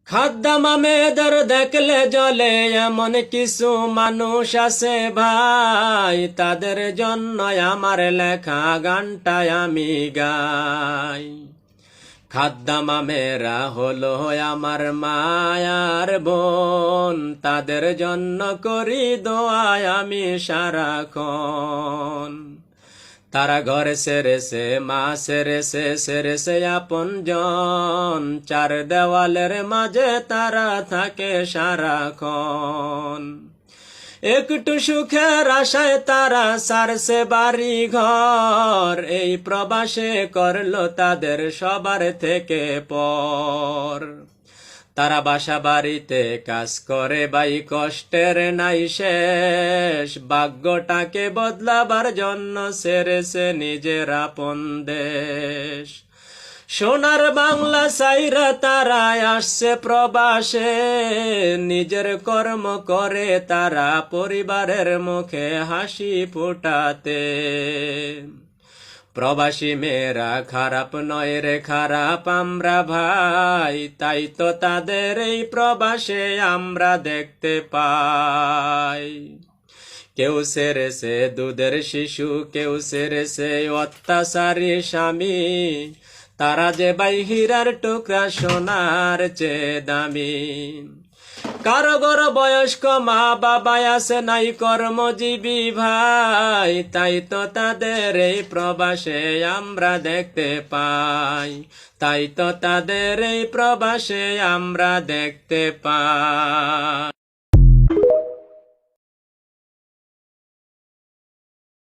খাদ্দামা মেয়েদের দেখলে জলে এমন কিছু মানুষ আছে ভাই, তাদের জন্য আমার লেখা গানটায় আমি গাই। খাদ্দামা মেয়েরা হলো আমার মায়ার বোন, তাদের জন্য করি দোয়ায় আমি সারাক্ষণ। তারা ঘরে সেরেছে, মা সেরেছে আপন জন, চার দেওয়ালের মাঝে তারা থাকে সারাক্ষণ। একটু সুখের আশায় তারা সারছে বাড়ি ঘর, এই প্রবাসে করলো তাদের সবার থেকে পর। তারা বাসা বাড়িতে কাজ করে ভাই, কষ্টের নাই শেষ, ভাগ্যটাকে বদলাবার জন্য সেরেছে নিজের আপন দেশ। সোনার বাংলা সাইরা তারা আসছে প্রবাসে, নিজের কর্ম করে তারা পরিবারের মুখে হাসি ফোটাতে। প্রবাসী মেয়েরা খারাপ নয় রে, খারাপ আমরা ভাই, তাই তো তাদের এই প্রবাসে আমরা দেখতে পাই। কেউ সেরেছে দুধের শিশু, কেউ সেরেছে অত্যাচারী স্বামী, তারা যে ভাই হীরার টুকরা সোনার চেয়ে দামি। কারো ঘর বয়স্ক মা বাবা আছে নাই কর্মজীবী ভাই, তাই তো তাদের এই প্রবাসে আমরা দেখতে পাই, তাই তো তাদের এই প্রবাসে আমরা দেখতে পাই।